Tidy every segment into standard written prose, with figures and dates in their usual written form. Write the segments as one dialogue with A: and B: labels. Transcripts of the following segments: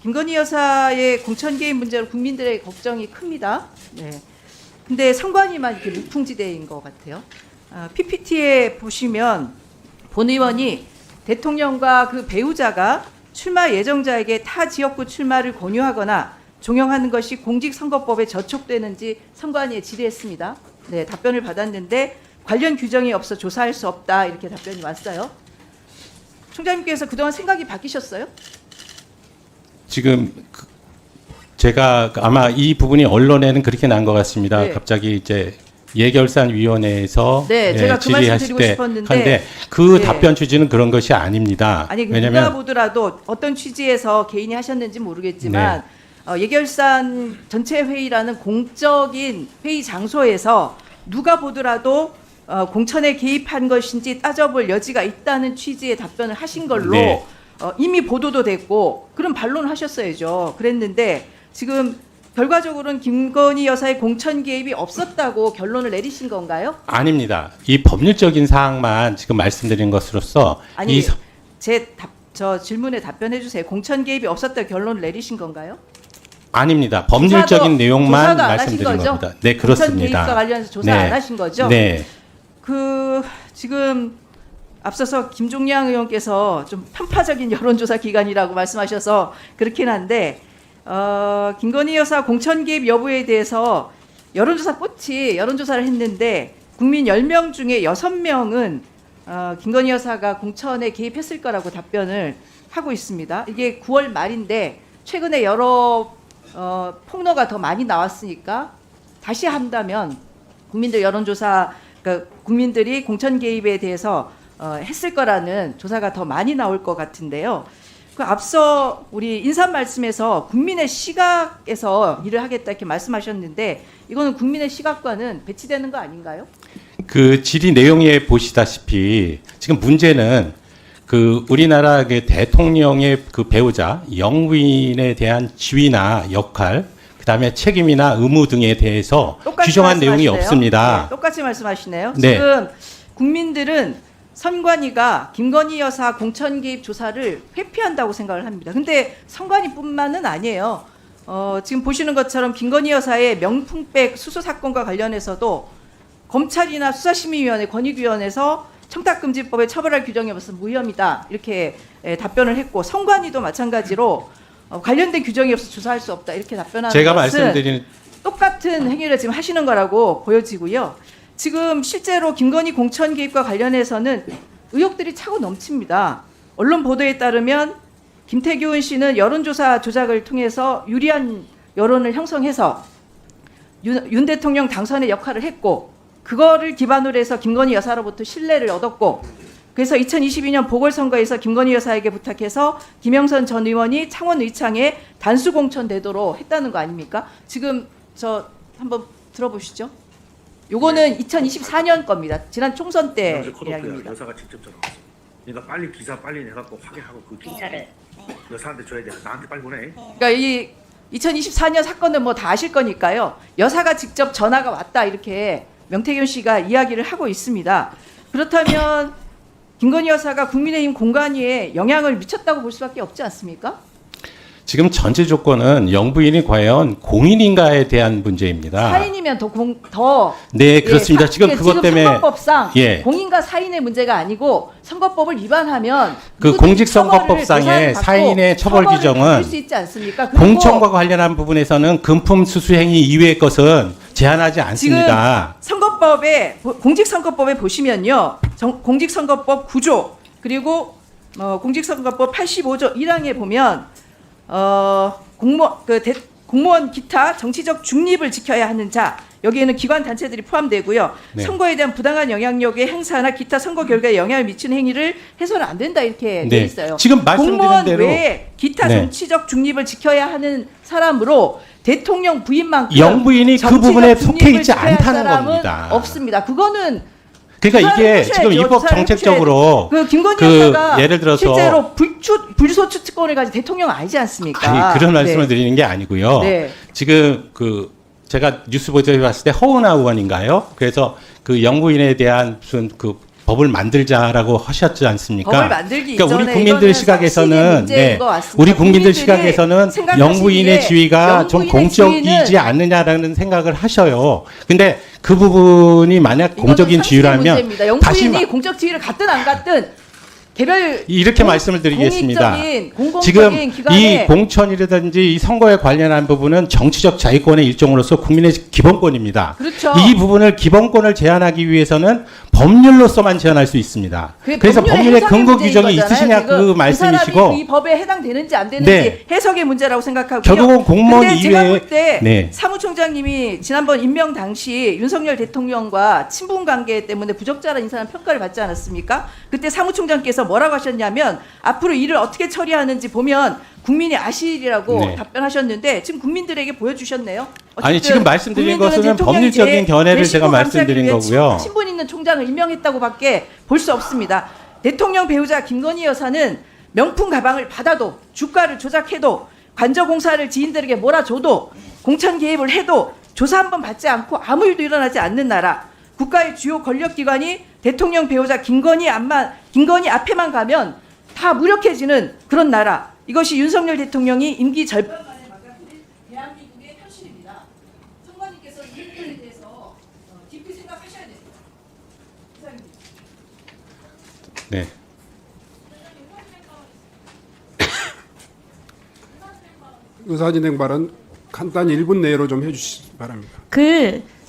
A: 김건희 여사의 공천 개입 문제로 국민들의 걱정이 큽니다. 네. 근데 선관위만 이렇게 무풍지대인 것 같아요. PPT에 보시면 본 의원이 대통령과 그 배우자가 출마 예정자에게 타 지역구 출마를 권유하거나 종용하는 것이 공직선거법에 저촉되는지 선관위에 질의했습니다. 네, 답변을 받았는데 관련 규정이 없어 조사할 수 없다 이렇게 답변이 왔어요. 총장님께서 그동안 생각이 바뀌셨어요?
B: 지금 제가 아마 이 부분이 언론에는 그렇게 난 것 같습니다.
A: 네.
B: 갑자기 이제 예결산위원회에서
A: 네, 제가 그 말씀
B: 질의하실
A: 드리고
B: 때
A: 싶었는데
B: 한데 그
A: 네.
B: 답변 취지는 그런 것이 아닙니다.
A: 아니 누가
B: 왜냐하면
A: 보더라도 어떤 취지에서 개인이 하셨는지 모르겠지만 예결산 전체 회의라는 공적인 회의 장소에서 누가 보더라도 공천에 개입한 것인지 따져볼 여지가 있다는 취지의 답변을 하신 걸로
B: 네.
A: 이미 보도도 됐고 그런 반론하셨어야죠. 그랬는데 지금 결과적으로는 김건희 여사의 공천 개입이 없었다고 결론을 내리신 건가요?
B: 아닙니다. 이 법률적인 사항만 지금 말씀드린 것으로서
A: 아니 저 질문에 답변해 주세요. 공천 개입이 없었다고 결론을 내리신 건가요?
B: 아닙니다. 법률적인 내용만
A: 조사도 안 하신
B: 말씀드린
A: 거죠?
B: 겁니다. 네,
A: 공천
B: 그렇습니다.
A: 개입과 관련해서 조사
B: 네.
A: 안 하신 거죠?
B: 네.
A: 지금 앞서서 김종량 의원께서 좀 편파적인 여론조사 기관이라고 말씀하셔서 그렇긴 한데 김건희 여사 공천 개입 여부에 대해서 여론조사 꽃이 여론조사를 했는데 국민 10명 중에 6명은 김건희 여사가 공천에 개입했을 거라고 답변을 하고 있습니다. 이게 9월 말인데 최근에 여러 폭로가 더 많이 나왔으니까 다시 한다면 국민들 여론조사 그러니까 국민들이 공천 개입에 대해서 했을 거라는 조사가 더 많이 나올 것 같은데요. 그 앞서 우리 인사 말씀에서 국민의 시각에서 일을 하겠다 이렇게 말씀하셨는데 이거는 국민의 시각과는 배치되는 거 아닌가요?
B: 그 질의 내용에 보시다시피 지금 문제는 그 우리나라 그 대통령의 그 배우자 영부인에 대한 지위나 역할, 그다음에 책임이나 의무 등에 대해서 규정한 내용이
A: 말씀하시네요.
B: 없습니다.
A: 네, 똑같이 말씀하시네요.
B: 네.
A: 지금 국민들은 선관위가 김건희 여사 공천 개입 조사를 회피한다고 생각을 합니다. 근데 선관위뿐만은 아니에요. 지금 보시는 것처럼 김건희 여사의 명품백 수수 사건과 관련해서도 검찰이나 수사심의위원회 권익위원회에서 청탁금지법에 처벌할 규정이 없어서 무혐의다 이렇게 답변을 했고 선관위도 마찬가지로 관련된 규정이 없어서 조사할 수 없다 이렇게 답변하는
B: 제가
A: 것은
B: 말씀드린
A: 똑같은 행위를 지금 하시는 거라고 보여지고요. 지금 실제로 김건희 공천 개입과 관련해서는 의혹들이 차고 넘칩니다. 언론 보도에 따르면 김태균 씨는 여론조사 조작을 통해서 유리한 여론을 형성해서 윤 대통령 당선의 역할을 했고 그거를 기반으로 해서 김건희 여사로부터 신뢰를 얻었고 그래서 2022년 보궐선거에서 김건희 여사에게 부탁해서 김영선 전 의원이 창원 의창에 단수 공천되도록 했다는 거 아닙니까? 지금 저 한번 들어보시죠. 요거는 2024년 겁니다. 지난 총선 때 이야기입니다.
C: 여사가 직접 전화 왔어. 그러니까 빨리 기사 빨리 내갖고 확인하고 그 기사를 여사한테 줘야 돼. 나한테 빨리 보내.
A: 그러니까 이 2024년 사건은 뭐 다 아실 거니까요. 여사가 직접 전화가 왔다 이렇게 명태균 씨가 이야기를 하고 있습니다. 그렇다면 김건희 여사가 국민의힘 공관위에 영향을 미쳤다고 볼 수밖에 없지 않습니까?
B: 지금 전제 조건은 영부인이 과연 공인인가에 대한 문제입니다.
A: 사인이면
B: 네, 그렇습니다. 지금 그것 때문에
A: 선거법상
B: 예.
A: 공인과 사인의 문제가 아니고 선거법을 위반하면
B: 그 공직선거법상의 사인의 처벌 규정은
A: 수 있지 않습니까? 그리고
B: 공천과 관련한 부분에서는 금품 수수 행위 이외의 것은 제한하지 않습니다.
A: 선거법에 공직선거법에 보시면요. 공직선거법 9조 그리고 공직선거법 85조 1항에 보면 공무원 기타 정치적 중립을 지켜야 하는 자 여기에는 기관 단체들이 포함되고요.
B: 네.
A: 선거에 대한 부당한 영향력의 행사나 기타 선거 결과에 영향을 미치는 행위를 해서는 안 된다 이렇게
B: 네.
A: 돼 있어요.
B: 지금 말씀드린
A: 공무원
B: 대로
A: 외에 기타
B: 네.
A: 정치적 중립을 지켜야 하는 사람으로 대통령 부인만큼
B: 영부인이 그
A: 정치적
B: 부분에 속해
A: 중립을
B: 있지
A: 지켜야 할
B: 않다는
A: 사람은
B: 겁니다.
A: 없습니다. 그거는
B: 그러니까 이게
A: 조사를
B: 지금
A: 해주셔야죠.
B: 입법
A: 조사를
B: 정책적으로
A: 그 김건희
B: 그
A: 여사가
B: 예를 들어서
A: 실제로 불소추 특권을 가진 대통령 아니지 않습니까?
B: 아니, 그런 말씀을
A: 네.
B: 드리는 게 아니고요.
A: 네.
B: 지금 그 제가 뉴스 보도에 봤을 때 허은하 의원인가요? 그래서 그 영부인에 대한 무슨 그 법을 만들자라고 하셨지 않습니까?
A: 법을 만들기
B: 그러니까 우리
A: 이전에
B: 국민들
A: 이거는
B: 시각에서는
A: 삭신의 문제인 것 같습니다.
B: 우리 국민들
A: 국민들이
B: 시각에서는
A: 생각하시기에
B: 영부인의 지위가 좀
A: 영부인의
B: 공적이지
A: 지위는-
B: 않느냐라는 생각을 하셔요. 근데 그 부분이 만약 공적인
A: 이거는
B: 지위라면
A: 문제입니다.
B: 다시
A: 영부인이 공적 지위를 갖든 안 갖든 개별
B: 이렇게 말씀을 드리겠습니다.
A: 공익적인, 공공적인
B: 지금 이
A: 기관에
B: 공천이라든지 이 선거에 관련한 부분은 정치적 자유권의 일종으로서 국민의 기본권입니다.
A: 그렇죠.
B: 이 부분을 기본권을 제한하기 위해서는 법률로서만 제한할 수 있습니다. 그래서 법률의 근거 규정이 있으시냐 그 말씀이시고,
A: 사람이 이 법에 해당되는지 안 되는지
B: 네.
A: 해석의 문제라고 생각하고요.
B: 결국은 공무원
A: 근데 제가 볼
B: 이외에
A: 때
B: 네.
A: 사무총장님이 지난번 임명 당시 윤석열 대통령과 친분 관계 때문에 부적절한 인사라는 평가를 받지 않았습니까? 그때 사무총장께서 뭐라고 하셨냐면 앞으로 일을 어떻게 처리하는지 보면 국민이 아시리라고
B: 네.
A: 답변하셨는데 지금 국민들에게 보여주셨네요.
B: 아니,
A: 어쨌든
B: 지금 말씀드린
A: 국민들은
B: 것은
A: 대통령이
B: 법률적인
A: 제
B: 견해를 제가
A: 내신고
B: 말씀드린
A: 감싸기 위해
B: 거고요.
A: 친분 있는 총장을 임명했다고밖에 볼 수 없습니다. 대통령 배우자 김건희 여사는 명품 가방을 받아도 주가를 조작해도 관저공사를 지인들에게 몰아줘도 공천 개입을 해도 조사 한번 받지 않고 아무 일도 일어나지 않는 나라, 국가의 주요 권력기관이 대통령 배우자 김건희 앞에만 가면 다 무력해지는 그런 나라, 이것이 윤석열 대통령이 임기 절반만에 망가뜨린 대한민국의 현실입니다. 선관위께서 이 부분에 대해서 깊이 생각하셔야 됩니다. 이상입니다.
B: 네.
D: 의사진행 발언 간단히 1분 내로 좀 해주시기 바랍니다.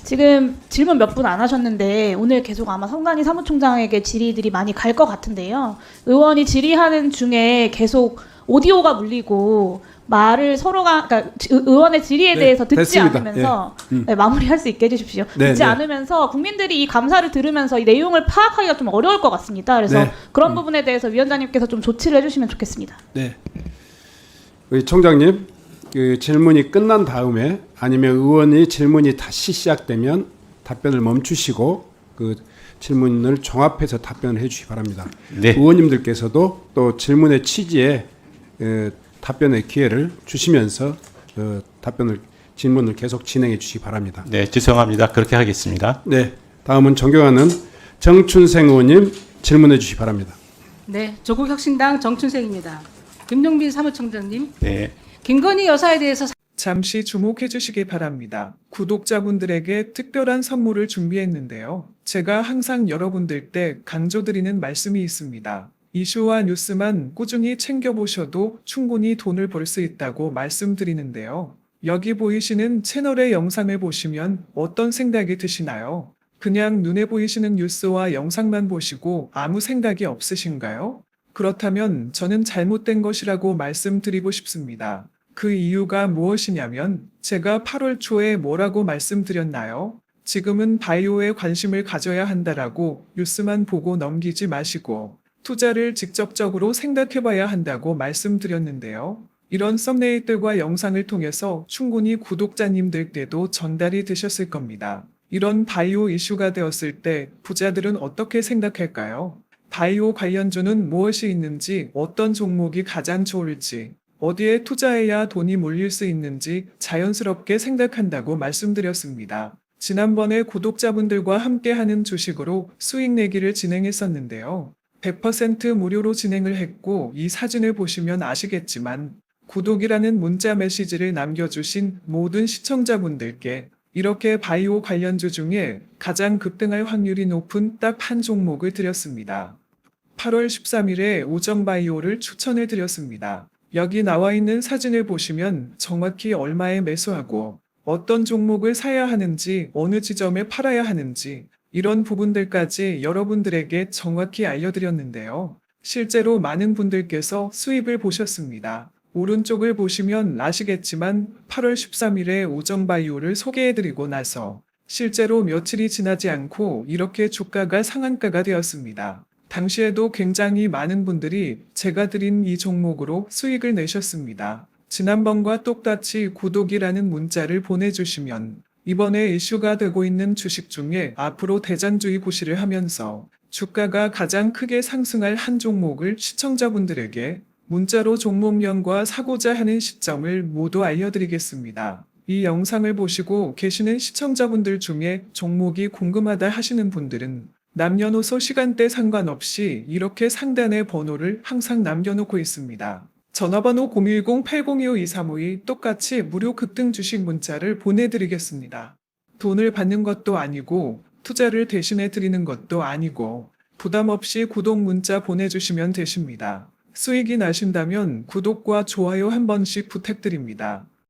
E: 지금 질문 몇 분 안 하셨는데 오늘 계속 아마 선관위 사무총장에게 질의들이 많이 갈 것 같은데요. 의원이 질의하는 중에 계속 오디오가 물리고 말을 서로가, 그러니까 의원의 질의에
D: 네,
E: 대해서 듣지
D: 됐습니다.
E: 않으면서
D: 예.
E: 네, 마무리할 수 있게 해주십시오.
D: 네,
E: 듣지
D: 네.
E: 않으면서 국민들이 이 감사를 들으면서 이 내용을 파악하기가 좀 어려울 것 같습니다. 그래서
D: 네.
E: 그런 부분에 대해서 위원장님께서 좀 조치를 해주시면 좋겠습니다.
D: 네. 우리 총장님, 그 질문이 끝난 다음에 아니면 의원이 질문이 다시 시작되면 답변을 멈추시고 그 질문을 종합해서 답변을 해주시기 바랍니다.
B: 네.
D: 의원님들께서도 또 질문의 취지에 답변의 기회를 주시면서 질문을 계속 진행해 주시기 바랍니다.
B: 네, 죄송합니다. 그렇게 하겠습니다.
D: 네, 다음은 존경하는 정춘생 의원님 질문해 주시기 바랍니다.
F: 네, 조국혁신당 정춘생입니다. 김용민 사무총장님,
B: 네.
F: 김건희 여사에 대해서
G: 잠시 주목해 주시기 바랍니다. 구독자분들에게 특별한 선물을 준비했는데요. 제가 항상 여러분들 때 강조드리는 말씀이 있습니다. 이슈와 뉴스만 꾸준히 챙겨보셔도 충분히 돈을 벌 수 있다고 말씀드리는데요. 여기 보이시는 채널의 영상을 보시면 어떤 생각이 드시나요? 그냥 눈에 보이시는 뉴스와 영상만 보시고 아무 생각이 없으신가요? 그렇다면 저는 잘못된 것이라고 말씀드리고 싶습니다. 그 이유가 무엇이냐면 제가 8월 초에 뭐라고 말씀드렸나요? 지금은 바이오에 관심을 가져야 한다라고 뉴스만 보고 넘기지 마시고 투자를 직접적으로 생각해봐야 한다고 말씀드렸는데요. 이런 썸네일들과 영상을 통해서 충분히 구독자님들께도 전달이 되셨을 겁니다. 이런 바이오 이슈가 되었을 때 부자들은 어떻게 생각할까요? 바이오 관련주는 무엇이 있는지, 어떤 종목이 가장 좋을지, 어디에 투자해야 돈이 몰릴 수 있는지 자연스럽게 생각한다고 말씀드렸습니다. 지난번에 구독자분들과 함께하는 주식으로 수익 내기를 진행했었는데요. 100% 무료로 진행을 했고 이 사진을 보시면 아시겠지만 구독이라는 문자 메시지를 남겨주신 모든 시청자분들께 이렇게 바이오 관련주 중에 가장 급등할 확률이 높은 딱 한 종목을 드렸습니다. 8월 13일에 우정바이오를 추천해 드렸습니다. 여기 나와 있는 사진을 보시면 정확히 얼마에 매수하고 어떤 종목을 사야 하는지, 어느 지점에 팔아야 하는지 이런 부분들까지 여러분들에게 정확히 알려드렸는데요. 실제로 많은 분들께서 수입을 보셨습니다. 오른쪽을 보시면 아시겠지만 8월 13일에 우정바이오를 소개해드리고 나서 실제로 며칠이 지나지 않고 이렇게 주가가 상한가가 되었습니다. 당시에도 굉장히 많은 분들이 제가 드린 이 종목으로 수익을 내셨습니다. 지난번과 똑같이 구독이라는 문자를 보내주시면 이번에 이슈가 되고 있는 주식 중에 앞으로 대장주의 고시를 하면서 주가가 가장 크게 상승할 한 종목을 시청자분들에게 문자로 종목명과 사고자 하는 시점을 모두 알려드리겠습니다. 이 영상을 보시고 계시는 시청자분들 중에 종목이 궁금하다 하시는 분들은 남녀노소 시간대 상관없이 이렇게 상단에 번호를 항상 남겨놓고 있습니다. 전화번호 010-8025-2352 똑같이 무료 급등 주식 문자를 보내드리겠습니다. 돈을 받는 것도 아니고 투자를 대신해 드리는 것도 아니고 부담 없이 구독 문자 보내주시면 되십니다. 수익이 나신다면 구독과 좋아요 한 번씩 부탁드립니다.